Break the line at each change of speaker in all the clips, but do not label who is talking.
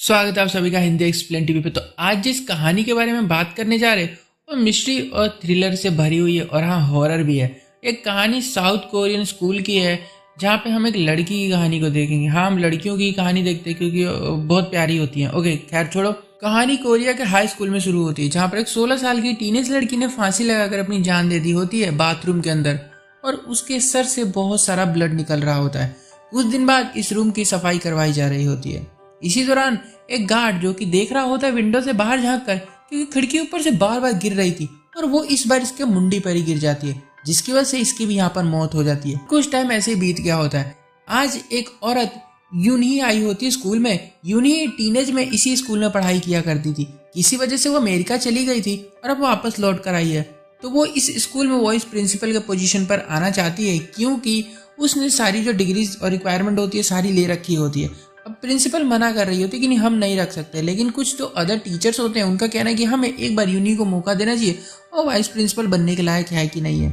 स्वागत है आप सभी का हिंदी एक्सप्लेन टीवी पे। तो आज जिस कहानी के बारे में बात करने जा रहे हैं वो मिस्ट्री और थ्रिलर से भरी हुई है और हाँ हॉरर भी है। एक कहानी साउथ कोरियन स्कूल की है जहाँ पे हम एक लड़की की कहानी को देखेंगे। हाँ, हम लड़कियों की कहानी देखते हैं क्योंकि बहुत प्यारी होती हैं। ओके खैर छोड़ो, कहानी कोरिया के हाई स्कूल में शुरू होती है जहाँ पर एक 16 साल की टीनेज लड़की ने फांसी लगाकर अपनी जान दे दी होती है बाथरूम के अंदर, और उसके सर से बहुत सारा ब्लड निकल रहा होता है। कुछ दिन बाद इस रूम की सफाई करवाई जा रही होती है। इसी दौरान एक गार्ड जो कि देख रहा होता है विंडो से बाहर झांक कर, क्योंकि खिड़की ऊपर से बार बार गिर रही थी और वो इस बार इसके मुंडी पर ही गिर जाती है, जिसकी वजह से इसकी भी यहाँ पर मौत हो जाती है। कुछ टाइम ऐसे ही बीत गया होता है। आज एक औरत यूनही आई होती है स्कूल में। यूनही टीनेज में इसी स्कूल में पढ़ाई किया करती थी। किसी वजह से वो अमेरिका चली गई थी और अब वापस लौट कर आई है। तो वो इस स्कूल में वाइस प्रिंसिपल के पोजीशन पर आना चाहती है क्योंकि उसने सारी जो डिग्रीज और रिक्वायरमेंट होती है सारी ले रखी होती है। अब प्रिंसिपल मना कर रही होती है कि नहीं, हम नहीं रख सकते, लेकिन कुछ जो अदर टीचर्स होते हैं उनका कहना है कि हमें एक बार यूनी को मौका देना चाहिए और वाइस प्रिंसिपल बनने के लायक है कि नहीं है,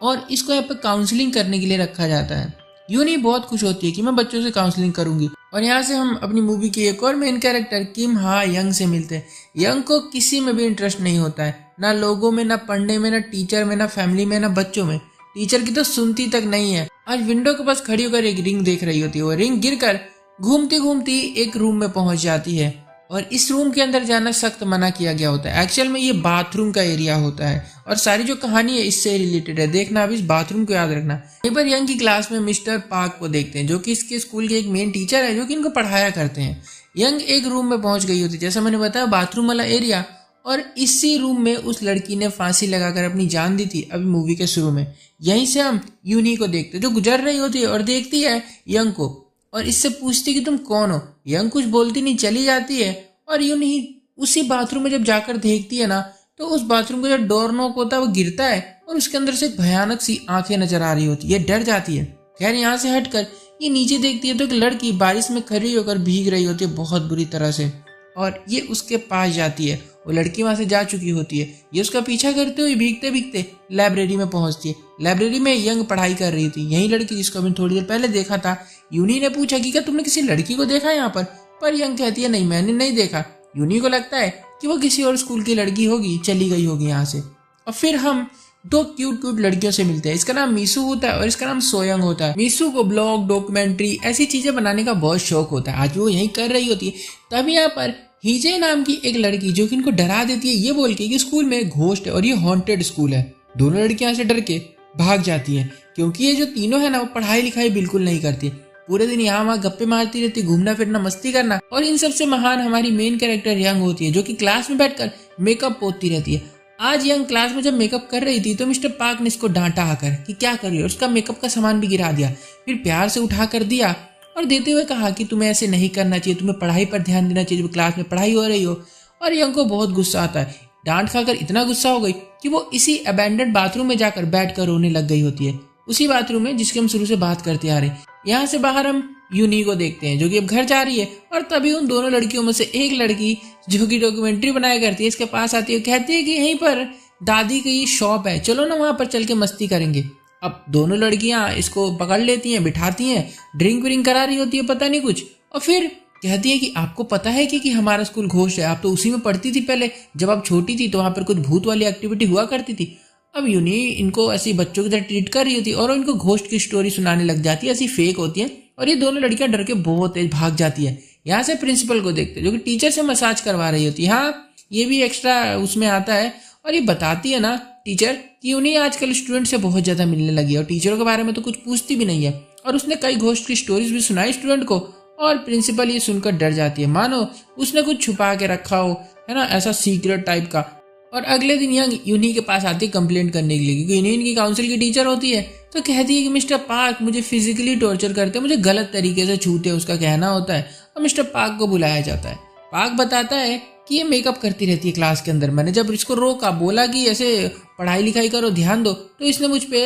और इसको यहाँ पर काउंसलिंग करने के लिए रखा जाता है। यूनी बहुत खुश होती है कि मैं बच्चों से काउंसलिंग करूंगी। और यहाँ से हम अपनी मूवी की एक और मेन कैरेक्टर किम हा यंग से मिलते हैं। यंग को किसी में भी इंटरेस्ट नहीं होता है, ना लोगों में, ना पढ़ने में, ना टीचर में, ना फैमिली में, ना बच्चों में। टीचर की तो सुनती तक नहीं है। आज विंडो के पास खड़ी होकर एक रिंग देख रही होती है। वो रिंग गिरकर घूमती घूमती एक रूम में पहुंच जाती है और इस रूम के अंदर जाना सख्त मना किया गया होता है। एक्चुअल में ये बाथरूम का एरिया होता है और सारी जो कहानी है इससे रिलेटेड है। देखना, अब इस बाथरूम को याद रखना। एक बार यंग की क्लास में मिस्टर पार्क को देखते हैं जो कि इसके स्कूल के एक मेन टीचर है जो कि इनको पढ़ाया करते हैं। यंग एक रूम में पहुंच गई होती है, जैसा मैंने बताया बाथरूम वाला एरिया, और इसी रूम में उस लड़की ने फांसी लगाकर अपनी जान दी थी अभी मूवी के शुरू में। यहीं से हम यूनी को देखते जो गुजर रही होती है और देखती है यंग को और इससे पूछती कि तुम कौन हो। यंग कुछ बोलती नहीं, चली जाती है। और यूं नहीं, उसी बाथरूम में जब जाकर देखती है ना तो उस बाथरूम का जो डोर नॉक होता है वो गिरता है और उसके अंदर से भयानक सी आंखें नजर आ रही होती है। डर जाती है। खैर यहाँ से हटकर ये नीचे देखती है तो एक लड़की बारिश में खड़ी होकर भीग रही होती है बहुत बुरी तरह से, और ये उसके पास जाती है। वो लड़की वहां से जा चुकी होती है। ये उसका पीछा करते हुए भीगते भीगते लाइब्रेरी में पहुंचती है। लाइब्रेरी में यंग पढ़ाई कर रही थी, यही लड़की जिसको हमने थोड़ी देर पहले देखा था। यूनी ने पूछा कि क्या तुमने किसी लड़की को देखा यहाँ पर यंग कहती है नहीं, मैंने नहीं देखा। यूनी को लगता है कि वो किसी और स्कूल की लड़की होगी, चली गई होगी यहाँ से। और फिर हम दो क्यूट क्यूट लड़कियों से मिलते हैं। इसका नाम मीसू होता है और इसका नाम सोयंग होता है। मीसू को ब्लॉग, डॉक्यूमेंट्री ऐसी चीजें बनाने का बहुत शौक होता है। आज वो यही कर रही होती है। तभी यहाँ पर हीजे नाम की एक लड़की जो कि इनको डरा देती है ये बोल के कि स्कूल में घोस्ट है और ये हॉन्टेड स्कूल है। दोनों लड़कियां से डर के भाग जाती हैं क्योंकि ये जो तीनों है ना वो पढ़ाई लिखाई बिल्कुल नहीं करती। पूरे दिन यहाँ वहाँ गप्पे मारती रहती, घूमना फिरना, मस्ती करना। और इन सबसे महान हमारी मेन कैरेक्टर यंग होती है जो कि क्लास में बैठकर मेकअप पोतती रहती है। आज यंग क्लास में जब मेकअप कर रही थी तो मिस्टर पार्क ने इसको डांटा आकर कि क्या कर रही है, और उसका मेकअप का सामान भी गिरा दिया। फिर प्यार से उठा कर दिया और देते हुए कहा कि तुम्हें ऐसे नहीं करना चाहिए, तुम्हें पढ़ाई पर ध्यान देना चाहिए जब क्लास में पढ़ाई हो रही हो। और यंग को बहुत गुस्सा आता है। डांट खाकर इतना गुस्सा हो गई कि वो इसी अबैंडन बाथरूम में जाकर बैठकर रोने लग गई होती है। उसी बाथरूम में जिसके हम शुरू से बात करते आ रहे हैं। यहाँ से बाहर हम यूनी को देखते हैं जो कि अब घर जा रही है और तभी उन दोनों लड़कियों में से एक लड़की जो कि डॉक्यूमेंट्री बनाया करती है इसके पास आती है, कहती है कि यहीं पर दादी की शॉप है, चलो ना वहां पर चल के मस्ती करेंगे। अब दोनों लड़कियां इसको पकड़ लेती हैं, बिठाती हैं, ड्रिंक व्रिंक करा रही होती है पता नहीं कुछ, और फिर कहती है कि आपको पता है कि हमारा स्कूल घोष है, आप तो उसी में पढ़ती थी पहले, जब आप छोटी थी तो वहां पर कुछ भूत वाली एक्टिविटी हुआ करती थी। अब यूनी इनको ऐसी बच्चों की तरह ट्रीट कर रही होती है और इनको घोस्ट की स्टोरी सुनाने लग जाती है, ऐसी फेक होती है, और ये दोनों लड़कियां डर के बहुत तेज भाग जाती है। यहाँ से प्रिंसिपल को देखते हैं जो कि टीचर से मसाज करवा रही होती है। हाँ, ये भी एक्स्ट्रा उसमें आता है और ये बताती है ना टीचर कि उन्हें आजकल स्टूडेंट से बहुत ज्यादा मिलने लगी है और टीचरों के बारे में तो कुछ पूछती भी नहीं है, और उसने कई घोस्ट की स्टोरीज भी सुनाई स्टूडेंट को। और प्रिंसिपल ये सुनकर डर जाती है, मानो उसने कुछ छुपा के रखा हो, है ना, ऐसा सीक्रेट टाइप का। और अगले दिन यंग यूनी के पास आती है कंप्लेंट करने के लिए क्योंकि यूनी इनकी काउंसिल की टीचर होती है। तो कहती है कि मिस्टर पार्क मुझे फिजिकली टॉर्चर करते, मुझे गलत तरीके से छूते, उसका कहना होता है। और मिस्टर पार्क को बुलाया जाता है। पार्क बताता है कि ये मेकअप करती रहती है क्लास के अंदर। मैंने जब इसको रोका, बोला कि ऐसे पढ़ाई लिखाई करो, ध्यान दो, तो इसने मुझ पे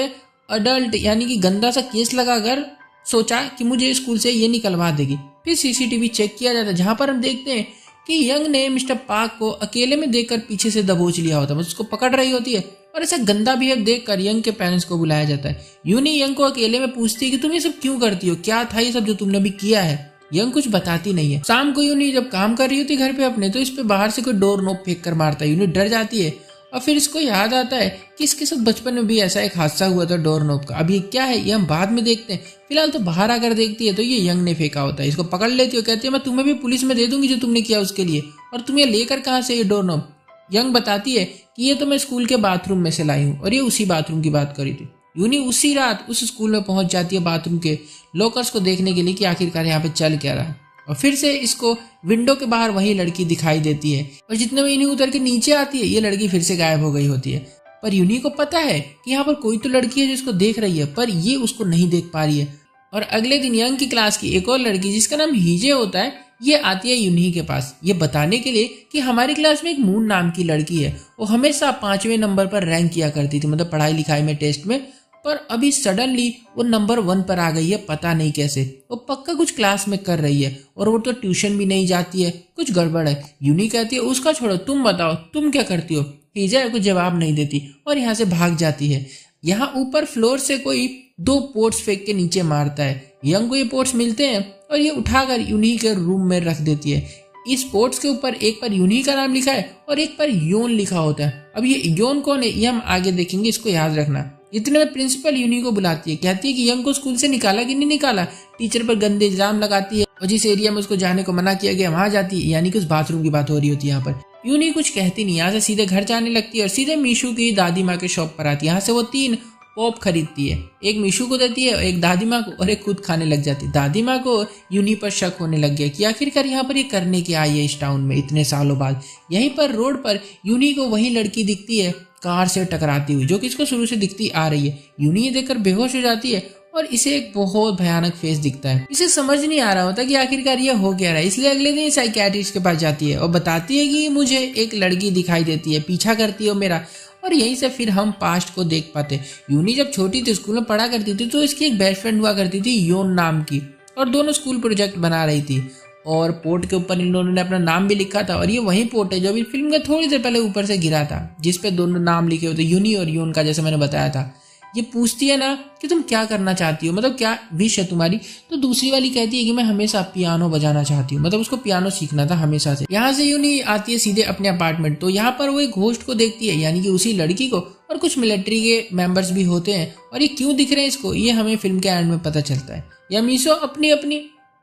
अडल्ट यानी कि गंदा सा केस लगाकर सोचा कि मुझे स्कूल से ये निकलवा देगी। फिर सीसीटीवी चेक किया जाता है जहां पर हम देखते हैं कि यंग ने मिस्टर पार्क को अकेले में देखकर पीछे से दबोच लिया होता है, उसको पकड़ रही होती है। और ऐसा गंदा बिहेव देखकर यंग के पेरेंट्स को बुलाया जाता है। यूनी यंग को अकेले में पूछती है कि तुम ये सब क्यों करती हो, क्या था ये सब जो तुमने अभी किया है। यंग कुछ बताती नहीं है। शाम को यूनी जब काम कर रही होती घर पे अपने, तो इस पे बाहर से कोई डोर नॉब फेंक कर मारता है। यूनी डर जाती है और फिर इसको याद आता है कि इसके साथ बचपन में भी ऐसा एक हादसा हुआ था डोर नॉब का। अब ये क्या है ये हम बाद में देखते हैं, फिलहाल तो बाहर आकर देखती है तो ये यंग ने फेंका होता है। इसको पकड़ लेती है, कहती है मैं तुम्हें भी पुलिस में दे दूंगी जो तुमने किया उसके लिए, और तुम ये लेकर कहाँ से ये डोर नॉब। यंग बताती है कि ये तो मैं स्कूल के बाथरूम में से लाई हूँ, और ये उसी बाथरूम की बात करी थी। यूनी उसी रात उस स्कूल में पहुंच जाती है बाथरूम के लॉकर्स को देखने के लिए कि आखिरकार यहाँ पे चल क्या रहा है, और फिर से इसको विंडो के बाहर वही लड़की दिखाई देती है। और जितने में यूनी उतर के नीचे आती है ये लड़की फिर से गायब हो गई होती है। पर यूनी को पता है कि यहाँ पर कोई तो लड़की है जिसको देख रही है, पर ये उसको नहीं देख पा रही है। और अगले दिन यंग की क्लास की एक और लड़की जिसका नाम हीजे होता है, ये आती है यूनी के पास ये बताने के लिए कि हमारी क्लास में एक मून नाम की लड़की है, वो हमेशा 5वें नंबर पर रैंक किया करती थी, मतलब पढ़ाई लिखाई में, टेस्ट में, पर अभी सडनली वो नंबर 1 पर आ गई है, पता नहीं कैसे। वो पक्का कुछ क्लास में कर रही है, और वो तो ट्यूशन भी नहीं जाती है, कुछ गड़बड़ है। यूनी कहती है उसका छोड़ो, तुम बताओ तुम क्या करती हो। हीजा कुछ जवाब नहीं देती और यहाँ से भाग जाती है। यहाँ ऊपर फ्लोर से कोई 2 पोर्ट्स फेंक के नीचे मारता है। यंग को ये पोर्ट्स मिलते हैं और ये उठाकर यूनी के रूम में रख देती है। इस पोर्ट्स के ऊपर एक पर यूनी का नाम लिखा है और एक पर योन लिखा होता है। अब ये योन कौन है ये हम आगे देखेंगे, इसको याद रखना। इतने में प्रिंसिपल यूनी को बुलाती है, कहती है कि यंग को स्कूल से निकाला कि नहीं निकाला। टीचर पर गंदे इल्जाम लगाती है और जिस एरिया में उसको जाने को मना किया गया वहां जाती है, यानी कि उस बाथरूम की बात हो रही होती है। यहाँ पर यूनी कुछ कहती नहीं, यहाँ से सीधे घर जाने लगती है और सीधे मीशू की दादी माँ के शॉप पर आती है। यहाँ से वो 3 पॉप खरीदती है, एक मीशू को देती है, एक दादी माँ को, और एक खुद खाने लग जाती है। दादी माँ को यूनी पर शक होने लग गया कि आखिरकार यहाँ पर ये करने के आई है इस टाउन में इतने सालों बाद। यहीं पर रोड पर यूनी को वही लड़की दिखती है कार से टकराती हुई, जो कि इसको शुरू से दिखती आ रही है। यूनी ये देखकर बेहोश हो जाती है और इसे एक बहुत भयानक फेस दिखता है। इसे समझ नहीं आ रहा होता कि आखिरकार ये हो क्या रहा है, इसलिए अगले दिन साइकियाट्रिस्ट के पास जाती है और बताती है कि मुझे एक लड़की दिखाई देती है, पीछा करती है मेरा। और यहीं से फिर हम पास्ट को देख पाते। यूनी जब छोटी थी स्कूल में पढ़ा करती थी तो इसकी एक बेस्ट फ्रेंड हुआ करती थी योन नाम की, और दोनों स्कूल प्रोजेक्ट बना रही थी और पोर्ट के ऊपर इन दोनों ने अपना नाम भी लिखा था। और ये वही पोर्ट है जो अभी फिल्म के थोड़ी देर पहले ऊपर से गिरा था, जिसपे दोनों नाम लिखे होते यूनी और योन का, जैसे मैंने बताया था। ये पूछती है ना कि तुम क्या करना चाहती हो, मतलब क्या विश है तुम्हारी, तो दूसरी वाली कहती है कि मैं हमेशा पियानो बजाना चाहती हूँ, मतलब उसको पियानो सीखना था हमेशा से। यहाँ से यूनी आती है सीधे अपने अपार्टमेंट, तो यहाँ पर वो एक घोस्ट को देखती है, यानी कि उसी लड़की को, और कुछ मिलिट्री के मेंबर्स भी होते हैं। और ये क्यों दिख रहे हैं इसको, ये हमें फिल्म के एंड में पता चलता है।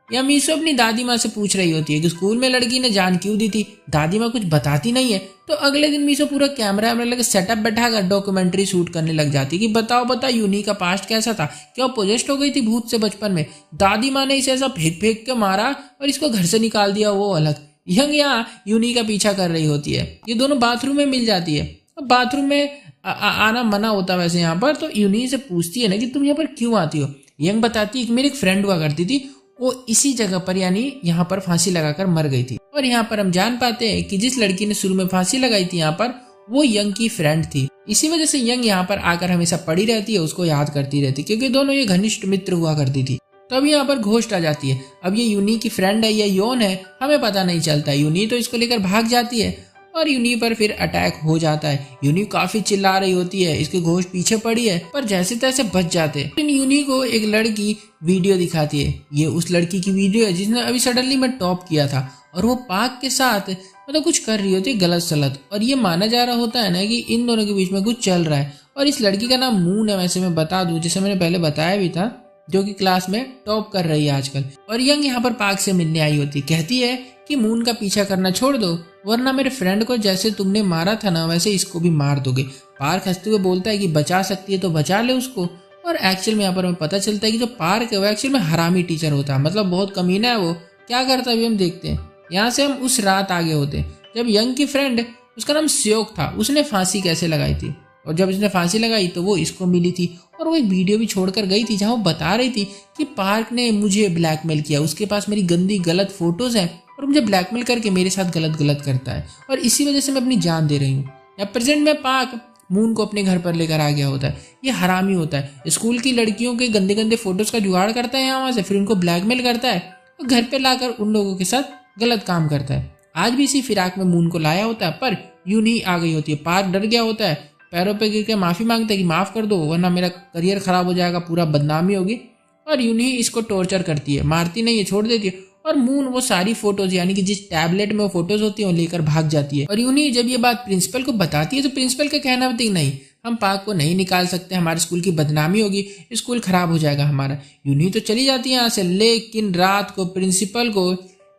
या मीशो अपनी दादी माँ से पूछ रही होती है कि स्कूल में लड़की ने जान क्यों दी थी। दादी माँ कुछ बताती नहीं है, तो अगले दिन मीशो पूरा कैमरा लगे सेटअप बैठाकर डॉक्यूमेंट्री शूट करने लग जाती है कि बताओ यूनी का पास्ट कैसा था, क्या पोजेस्ट हो गई थी भूत से बचपन में। दादी माँ ने इसे ऐसा फेंक फेंक के मारा और इसको घर से निकाल दिया, वो अलग। यंग यहाँ यूनी का पीछा कर रही होती है। ये दोनों बाथरूम में मिल जाती है। अब बाथरूम में आना मना होता वैसे यहाँ पर, तो यूनी से पूछती है ना कि तुम यहाँ पर क्यों आती हो। यंग बताती है कि मेरी एक फ्रेंड हुआ करती थी, वो इसी जगह पर यानी यहाँ पर फांसी लगाकर मर गई थी। और यहाँ पर हम जान पाते हैं कि जिस लड़की ने शुरू में फांसी लगाई थी यहाँ पर, वो यंग की फ्रेंड थी। इसी वजह से यंग यहाँ पर आकर हमेशा पड़ी रहती है, उसको याद करती रहती, क्योंकि दोनों ये घनिष्ठ मित्र हुआ करती थी। तो अब यहाँ पर घोस्ट आ जाती है। अब ये यूनी की फ्रेंड है या योन है हमें पता नहीं चलता। यूनी तो इसको लेकर भाग जाती है और यूनी पर फिर अटैक हो जाता है। यूनी काफी चिल्ला रही होती है, इसके घोस्ट पीछे पड़ी है, पर जैसे तैसे बच जाते हैं। लेकिन यूनी को एक लड़की वीडियो दिखाती है। ये उस लड़की की वीडियो है जिसने अभी सडनली में टॉप किया था, और वो पाक के साथ मतलब कुछ कर रही होती है गलत सलत, और ये माना जा रहा होता है ना कि इन दोनों के बीच में कुछ चल रहा है। और इस लड़की का नाम मून है, वैसे मैं बता दूं, जैसे मैंने पहले बताया भी था, जो कि क्लास में टॉप कर रही है आजकल। और यंग यहाँ पर पाक से मिलने आई होती, कहती है कि मून का पीछा करना छोड़ दो, वरना मेरे फ्रेंड को जैसे तुमने मारा था ना वैसे इसको भी मार दोगे। पार्क हंसते हुए बोलता है कि बचा सकती है तो बचा ले उसको। और एक्चुअल में यहाँ पर हमें पता चलता है कि जो पार्क है वो एक्चुअल में हरामी टीचर होता है, मतलब बहुत कमीना है। वो क्या करता है अभी हम देखते हैं। यहाँ से हम उस रात आगे होते हैं जब यंग की फ्रेंड, उसका नाम स्योक था, उसने फांसी कैसे लगाई थी, और जब उसने फांसी लगाई तो वो इसको मिली थी। और वो एक वीडियो भी छोड़कर गई थी जहाँ वो बता रही थी कि पार्क ने मुझे ब्लैकमेल किया, उसके पास मेरी गंदी गलत फोटोज हैं और मुझे ब्लैकमेल करके मेरे साथ गलत करता है, और इसी वजह से मैं अपनी जान दे रही हूँ। या प्रेजेंट में पार्क मून को अपने घर पर लेकर आ गया होता है। ये हरामी होता है, स्कूल की लड़कियों के गंदे गंदे फोटोज का जुगाड़ करता है यहाँ वहाँ से, फिर उनको ब्लैकमेल करता है और घर पे लाकर उन लोगों के साथ गलत काम करता है। आज भी इसी फिराक में मून को लाया होता है, पर यूनी आ गई होती है। पार्क डर गया होता है, पैरों पे गिर के माफी मांगता है कि माफ कर दो वरना मेरा करियर खराब हो जाएगा, पूरा बदनामी होगी। और यूनी इसको टॉर्चर करती है, मारती नहीं है, छोड़ देती है। और मून वो सारी फोटोज यानी कि जिस टैबलेट में वो फोटोज होती है वो लेकर भाग जाती है। और यूनी जब ये बात प्रिंसिपल को बताती है तो प्रिंसिपल का कहना होता है नहीं, हम पार्क को नहीं निकाल सकते, हमारे स्कूल की बदनामी होगी, स्कूल खराब हो जाएगा हमारा। यूनी तो चली जाती है यहाँ से, लेकिन रात को प्रिंसिपल को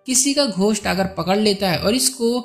किसी का घोस्ट आकर पकड़ लेता है और इसको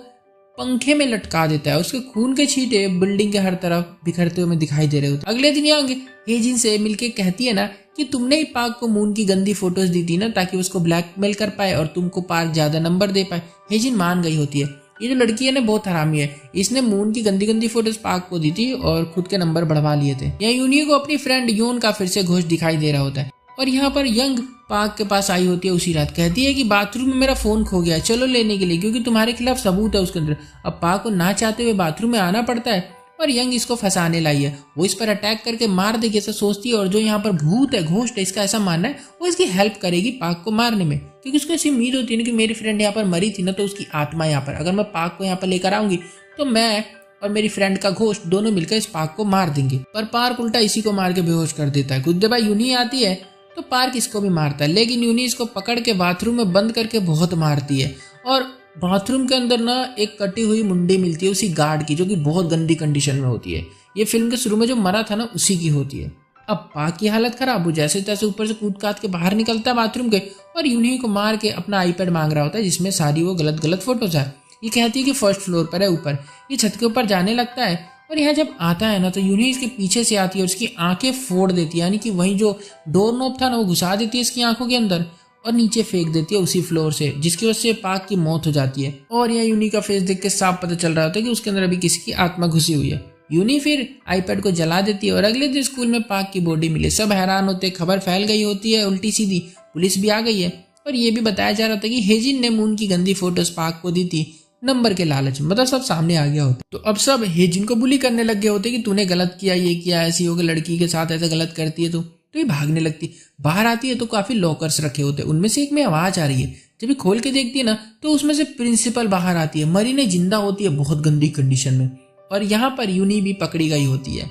पंखे में लटका देता है। उसके खून के छींटे बिल्डिंग के हर तरफ बिखरते हुए दिखाई दे रहे होते। अगले दिन यांग हेजिन से मिलके कहती है ना कि तुमने ही पार्क को मून की गंदी फोटोज दी थी ना ताकि उसको ब्लैकमेल कर पाए और तुमको पार्क ज्यादा नंबर दे पाए। हेजिन मान गई होती है, ये जो लड़की है ना बहुत हरामी है, इसने मून की गंदी गंदी फोटोज पार्क को दी थी और खुद के नंबर बढ़वा लिए थे। यहाँ यूनी को अपनी फ्रेंड योन का फिर से घोस्ट दिखाई दे रहा होता है और यहाँ पर यंग पार्क के पास आई होती है उसी रात। कहती है कि बाथरूम में मेरा फोन खो गया, चलो लेने के लिए, क्योंकि तुम्हारे खिलाफ सबूत है उसके अंदर। अब पार्क को ना चाहते हुए बाथरूम में आना पड़ता है और यंग इसको फंसाने लाई है। वो इस पर अटैक करके मार देगी ऐसा सोचती है और जो यहाँ पर भूत है, घोस्ट है, इसका ऐसा मानना है वो इसकी हेल्प करेगी पार्क को मारने में, क्योंकि उसको ऐसी उम्मीद होती है ना कि मेरी फ्रेंड यहाँ पर मरी थी ना तो उसकी आत्मा यहाँ पर, अगर मैं पार्क को यहाँ पर लेकर आऊंगी तो मैं और मेरी फ्रेंड का घोस्ट दोनों मिलकर इस पार्क को मार देंगे। पर पार्क उल्टा इसी को मार के बेहोश कर देता है। कुछ देर बाद यूनी आती है तो पार्क इसको भी मारता है, लेकिन यूनी इसको पकड़ के बाथरूम में बंद करके बहुत मारती है और बाथरूम के अंदर ना एक कटी हुई मुंडी मिलती है उसी गार्ड की, जो कि बहुत गंदी कंडीशन में होती है। ये फिल्म के शुरू में जो मरा था ना उसी की होती है। अब पार्क की हालत खराब हो, जैसे तैसे ऊपर से कूद काद के बाहर निकलता है बाथरूम के और यूनी को मार के अपना आईपैड मांग रहा होता है जिसमें सारी वो गलत गलत फोटोज है। ये कहती है कि फर्स्ट फ्लोर पर है ऊपर। ये छत के ऊपर जाने लगता है और यहाँ जब आता है ना तो यूनी इसके पीछे से आती है और उसकी आंखें फोड़ देती है, यानी कि वही जो डोर नॉब था ना वो घुसा देती है इसकी आंखों के अंदर और नीचे फेंक देती है उसी फ्लोर से, जिसकी वजह से पार्क की मौत हो जाती है। और यहाँ यूनी का फेस देख के साफ पता चल रहा होता है कि उसके अंदर अभी किसी की आत्मा घुसी हुई है। यूनी फिर आईपैड को जला देती है और अगले दिन स्कूल में पार्क की बॉडी मिली। सब हैरान होते, खबर फैल गई होती है उल्टी सीधी, पुलिस भी आ गई है और ये भी बताया जा रहा था कि हेजिन ने मून की गंदी फोटोज पार्क को दी थी नंबर के लालच में। मतलब सब सामने आ गया होता। तो अब सब हेजिन को बुली करने लग गए होते कि तूने गलत किया, ये किया, ऐसी हो गई, लड़की के साथ ऐसा गलत करती है तो ये भागने लगती। बाहर आती है तो काफी लॉकर्स रखे होते, उनमें से एक में आवाज आ रही है। जब ये खोल के देखती है ना तो उसमें से प्रिंसिपल बाहर आती है, मरी नहीं जिंदा होती है बहुत गंदी कंडीशन में। और यहाँ पर यूनी भी पकड़ी गई होती है।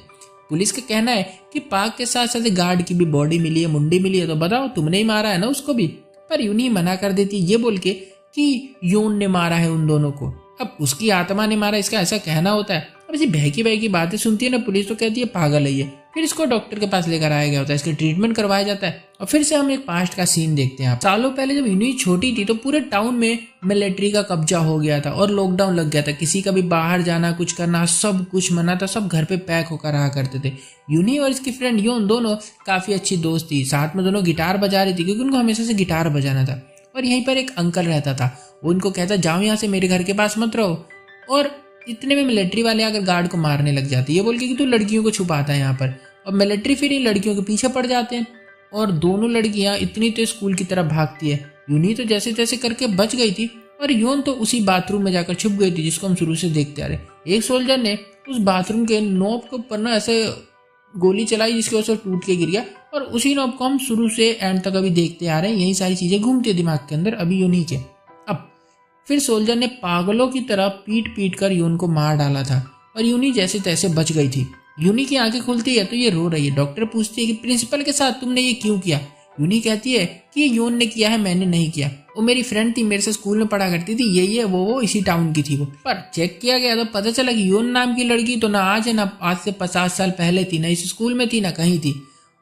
पुलिस का कहना है कि पार्क के साथ साथ गार्ड की भी बॉडी मिली है, मुंडी मिली है, तो बताओ तुमने ही मारा है ना उसको भी। पर यूनी मना कर देती है ये बोल के कि योन ने मारा है उन दोनों को। अब उसकी आत्मा ने मारा इसका ऐसा कहना होता है। अब ऐसी बहकी बहकी बातें सुनती है ना पुलिस तो कहती है पागल है ये। फिर इसको डॉक्टर के पास लेकर आया गया होता है, इसका ट्रीटमेंट करवाया जाता है। और फिर से हम एक पास्ट का सीन देखते हैं। सालों पहले जब यूनी छोटी थी तो पूरे टाउन में मिलिट्री का कब्जा हो गया था और लॉकडाउन लग गया था। किसी का भी बाहर जाना, कुछ करना, सब कुछ मना था। सब घर पे पैक होकर रहा करते थे। यूनी और इसकी फ्रेंड योन दोनों काफी अच्छी दोस्त थी, साथ में दोनों गिटार बजा रही थी क्योंकि उनको हमेशा से गिटार बजाना था। और यहीं पर एक अंकल रहता था, वो उनको कहता जाओ यहाँ से, मेरे घर के पास मत रहो। और इतने में मिलिट्री वाले आकर गार्ड को मारने लग जाते, ये बोल के कि तू लड़कियों को छुपाता है यहाँ पर। और मिलिट्री फिर इन लड़कियों के पीछे पड़ जाते हैं और दोनों लड़कियां इतनी तो स्कूल की तरफ भागती है। यूनी तो जैसे तैसे करके बच गई थी और योन तो उसी बाथरूम में जाकर छुप गई थी जिसको हम शुरू से देखते आ रहे। एक सोल्जर ने उस बाथरूम के नॉब के ऊपर ना ऐसे गोली चलाई जिसकी वजह से टूट के गिर गया और उसी नॉब को हम शुरू से एंड तक अभी देखते आ रहे हैं। यही सारी चीजें घूमती है दिमाग के अंदर अभी यूनी के। अब फिर सोल्जर ने पागलों की तरह पीट पीट कर यून को मार डाला था और यूनी जैसे तैसे बच गई थी। यूनी की आंखें खुलती है तो ये रो रही है। डॉक्टर पूछती है कि प्रिंसिपल के साथ तुमने ये क्यों किया। यूनी कहती है कि ये योन ने किया है, मैंने नहीं किया। वो मेरी फ्रेंड थी, मेरे से स्कूल में पढ़ा करती थी, यही है वो इसी टाउन की थी वो। पर चेक किया गया तो पता चला कि योन नाम की लड़की तो ना आज है ना आज से 50 साल पहले थी, ना इस स्कूल में थी ना कहीं थी।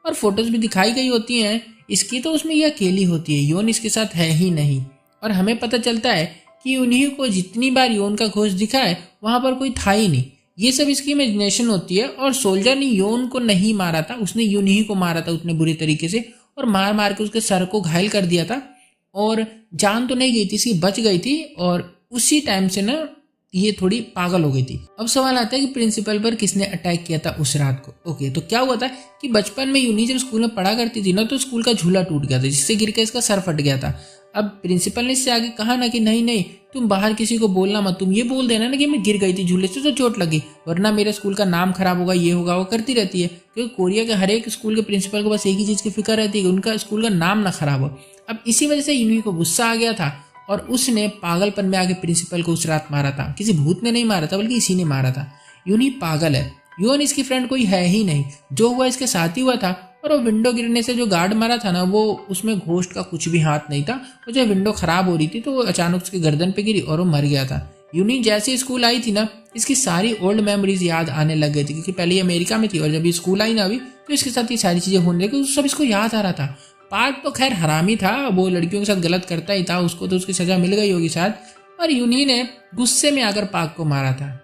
और फोटोज भी दिखाई गई होती हैं इसकी तो उसमें ये अकेली होती है, योन इसके साथ है ही नहीं। और हमें पता चलता है कि उन्हीं को जितनी बार योन का घोस्ट दिखा है वहां पर कोई था ही नहीं, ये सब इसकी इमेजिनेशन होती है। और सोल्जर ने योन को नहीं मारा था, उसने यूनी को मारा था उतने बुरी तरीके से और मार मार के उसके सर को घायल कर दिया था। और जान तो नहीं गई थी इसकी, बच गई थी और उसी टाइम से ना ये थोड़ी पागल हो गई थी। अब सवाल आता है कि प्रिंसिपल पर किसने अटैक किया था उस रात को। ओके, तो क्या हुआ था कि बचपन में यूनी जब स्कूल में पढ़ा करती थी ना तो स्कूल का झूला टूट गया था जिससे गिर के इसका सर फट गया था। अब प्रिंसिपल ने इससे आगे कहा ना कि नहीं नहीं तुम बाहर किसी को बोलना मत, तुम ये बोल देना ना कि मैं गिर गई थी झूले से तो चोट लगी, वरना मेरे स्कूल का नाम खराब होगा, ये होगा वो करती रहती है। क्योंकि कोरिया के हर एक स्कूल के प्रिंसिपल को बस एक ही चीज की फिक्र रहती है कि उनका स्कूल का नाम ना खराब हो। अब इसी वजह से यूनी को गुस्सा आ गया था और उसने पागलपन में आके प्रिंसिपल को उस रात मारा था। किसी भूत ने नहीं मारा था बल्कि इसी ने मारा था। यूनी पागल है, योन इसकी फ्रेंड कोई है ही नहीं, जो हुआ इसके साथ ही हुआ था और वो विंडो गिरने से जो गार्ड मारा था ना, वो उसमें घोस्ट का कुछ भी हाथ नहीं था। वो जब विंडो खराब हो रही थी तो वो अचानक उसकी गर्दन पे गिरी और वो मर गया था। यूनी जैसे स्कूल आई थी ना, इसकी सारी ओल्ड मेमोरीज याद आने लग गई थी, क्योंकि पहले ये अमेरिका में थी और जब ये स्कूल आई ना अभी, तो इसके साथ ये सारी चीजें होने लगी, सब इसको याद आ रहा था। पार्क तो खैर हरामी था, वो लड़कियों के साथ गलत करता ही था, उसको तो उसकी सजा मिल गई होगी शायद। और यूनी ने गुस्से में आकर पार्क को मारा था।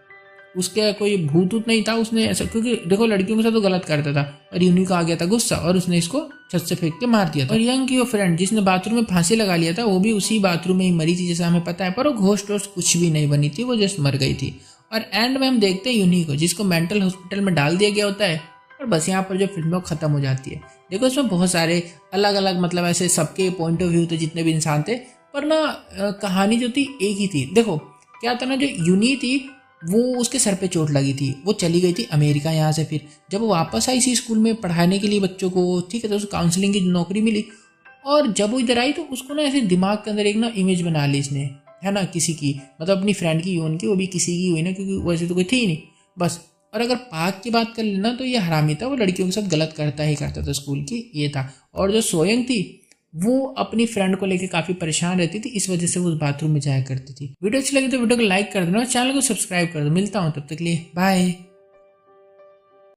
उसके कोई भूत ऊत नहीं था, उसने ऐसा, क्योंकि देखो लड़कियों के साथ तो गलत करता था, और यूनी को आ गया था गुस्सा और उसने इसको छत से फेंक के मार दिया था। और यंग की वो फ्रेंड जिसने बाथरूम में फांसी लगा लिया था, वो भी उसी बाथरूम में ही मरी थी जैसा हमें पता है, पर वो घोस्ट वोस्ट कुछ भी नहीं बनी थी, वो जस्ट मर गई थी। और एंड में हम देखते हैं यूनी को, जिसको मेंटल हॉस्पिटल में डाल दिया गया होता है। और बस यहाँ पर जो फिल्म खत्म हो जाती है। देखो इसमें बहुत सारे अलग अलग मतलब ऐसे सबके पॉइंट ऑफ व्यू थे, जितने भी इंसान थे, पर ना कहानी जो थी एक ही थी। देखो क्या था ना, जो यूनी थी वो उसके सर पे चोट लगी थी, वो चली गई थी अमेरिका यहाँ से। फिर जब वो वापस आई इसी स्कूल में पढ़ाने के लिए बच्चों को, ठीक है, तो उसको काउंसलिंग की नौकरी मिली। और जब वो इधर आई तो उसको ना ऐसे दिमाग के अंदर एक ना इमेज बना ली इसने, है ना, किसी की, मतलब अपनी फ्रेंड की, यून की, वो भी किसी की हुई ना, क्योंकि वैसे तो कोई थी ही नहीं बस। और अगर पाक की बात कर लेना तो ये हरामी था, वो लड़कियों के साथ गलत करता ही करता था स्कूल की, ये था। और जो सोयंग थी वो अपनी फ्रेंड को लेकर काफी परेशान रहती थी, इस वजह से वो उस बाथरूम में जाया करती थी। वीडियो अच्छी लगी तो वीडियो को लाइक कर देना और चैनल को सब्सक्राइब कर दो। मिलता हूँ तब तक के लिए, बाय।